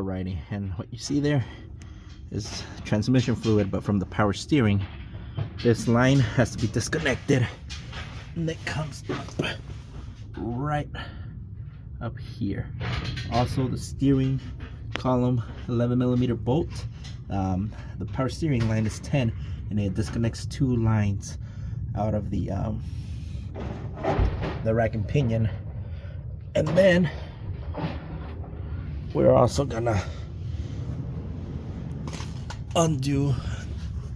Alrighty, and what you see there is transmission fluid, but from the power steering, this line has to be disconnected, and it comes up right up here. Also, the steering column 11mm bolt. The power steering line is 10, and it disconnects two lines out of the rack and pinion, and then we're also gonna undo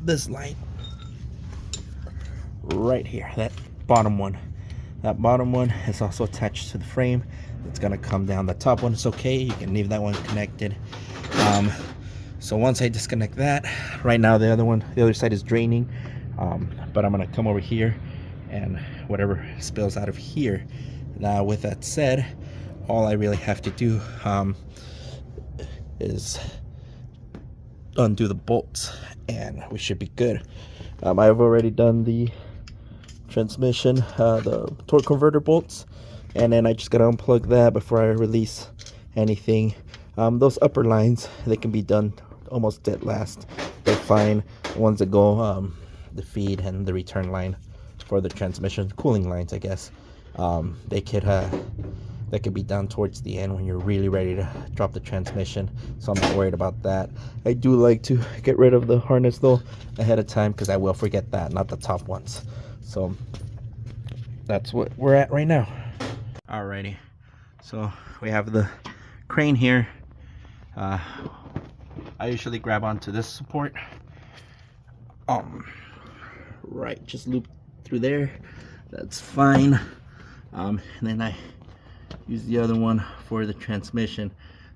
this line right here, that bottom one. That bottom one is also attached to the frame. It's gonna come down. The top one is okay, you can leave that one connected. So once I disconnect that, right now the other side is draining, but I'm gonna come over here and whatever spills out of here. Now with that said, all I really have to do is undo the bolts and we should be good. I've already done the transmission, the torque converter bolts, and then I just gotta unplug that before I release anything. Those upper lines, they can be done almost dead last. They're fine. The ones that go the feed and the return line for the transmission, cooling lines, I guess, that could be done towards the end when you're really ready to drop the transmission, so I'm not worried about that. I do like to get rid of the harness though ahead of time, because I will forget that, not the top ones. So that's what we're at right now. Alrighty, so we have the crane here. I usually grab onto this support, right, just loop through there, that's fine. And then I use the other one for the transmission.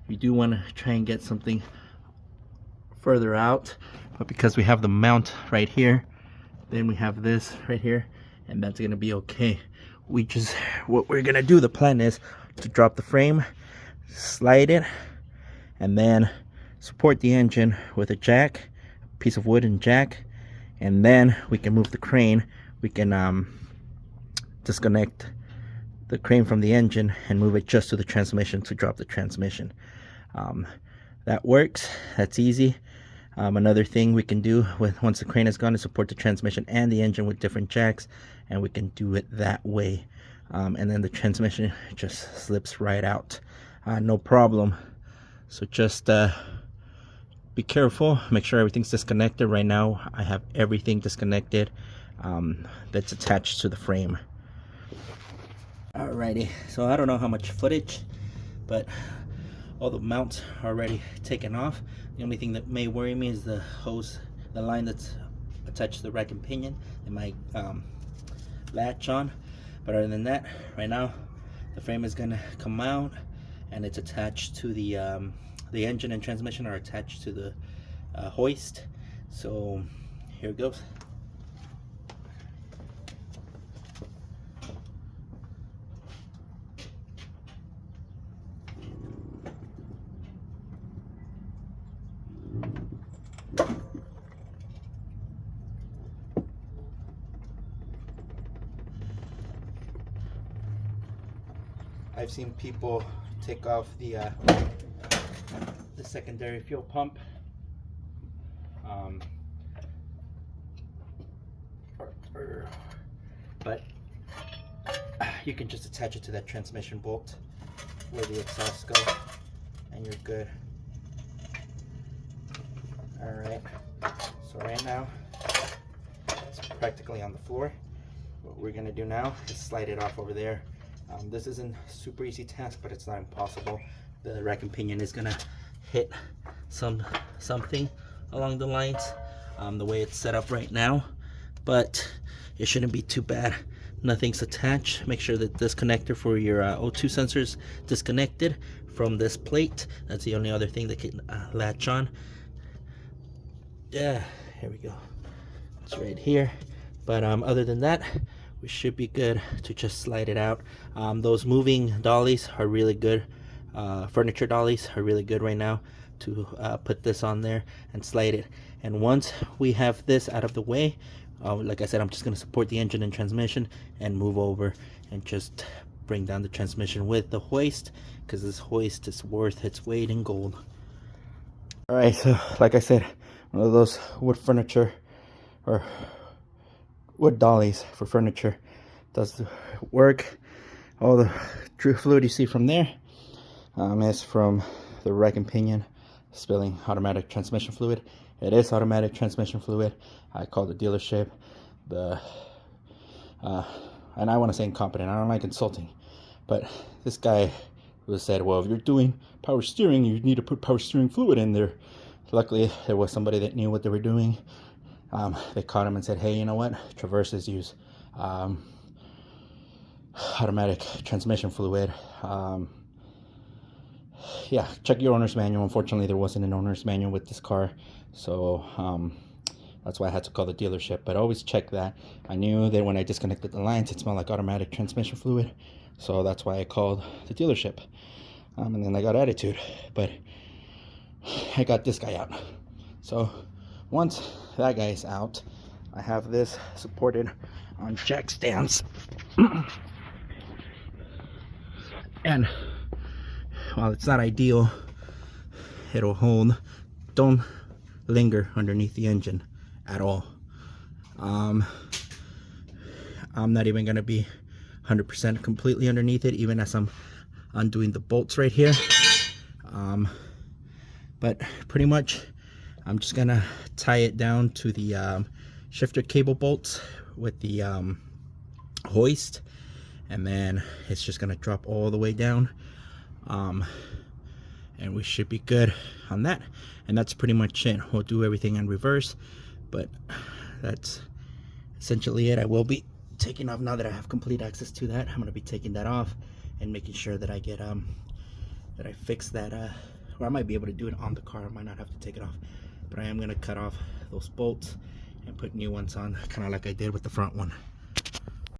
We do want to try and get something further out, but because we have the mount right here, then we have this right here, and that's gonna be okay. What we're gonna do, the plan is to drop the frame, slide it, and then support the engine with a jack, a piece of wood and jack, and then we can move the crane. We can disconnect the crane from the engine and move it just to the transmission to drop the transmission. That works. That's easy. Another thing we can do once the crane is gone is support the transmission and the engine with different jacks, and we can do it that way. And then the transmission just slips right out, no problem. So just be careful, make sure everything's disconnected. Right now I have everything disconnected that's attached to the frame. Alrighty, so I don't know how much footage, but all the mounts are already taken off. The only thing that may worry me is the hose, the line that's attached to the rack and pinion. It might latch on, but other than that, right now the frame is gonna come out, and it's attached to the engine and transmission are attached to the hoist. So here it goes. I've seen people take off the secondary fuel pump, but you can just attach it to that transmission bolt where the exhausts go, and you're good. Alright, so right now it's practically on the floor. What we're gonna do now is slide it off over there. This isn't a super easy task, but it's not impossible. The rack and pinion is gonna hit something along the lines, the way it's set up right now, but it shouldn't be too bad. Nothing's attached. Make sure that this connector for your O2 sensor is disconnected from this plate. That's the only other thing that can latch on. Yeah, here we go. It's right here. But other than that, we should be good to just slide it out. Those moving dollies are really good. Furniture dollies are really good right now to put this on there and slide it. And once we have this out of the way, like I said, I'm just going to support the engine and transmission and move over and just bring down the transmission with the hoist, because this hoist is worth its weight in gold. All right, so like I said, one of those wood furniture or wood dollies for furniture does the work. All the fluid you see from there is from the rack and pinion spilling automatic transmission fluid. It is automatic transmission fluid. I called the dealership. And I want to say incompetent. I don't like insulting, but this guy was said, well, if you're doing power steering, you need to put power steering fluid in there. Luckily, there was somebody that knew what they were doing. They caught him and said, hey, you know what? Traverses use automatic transmission fluid. Yeah, check your owner's manual. Unfortunately, there wasn't an owner's manual with this car, so that's why I had to call the dealership. But always check that. I knew that when I disconnected the lines, it smelled like automatic transmission fluid, so that's why I called the dealership. And then I got attitude, but I got this guy out. So once that guy is out, I have this supported on jack stands. And while it's not ideal, it'll hold. Don't linger underneath the engine at all. I'm not even gonna be 100% completely underneath it, even as I'm undoing the bolts right here. But pretty much I'm just gonna tie it down to the shifter cable bolts with the hoist, and then it's just gonna drop all the way down, and we should be good on that. And that's pretty much it. We'll do everything in reverse, but that's essentially it. I will be taking off, now that I have complete access to that, I'm gonna be taking that off and making sure that I get that I fix that, or I might be able to do it on the car. I might not have to take it off, but I am gonna cut off those bolts and put new ones on, kind of like I did with the front one.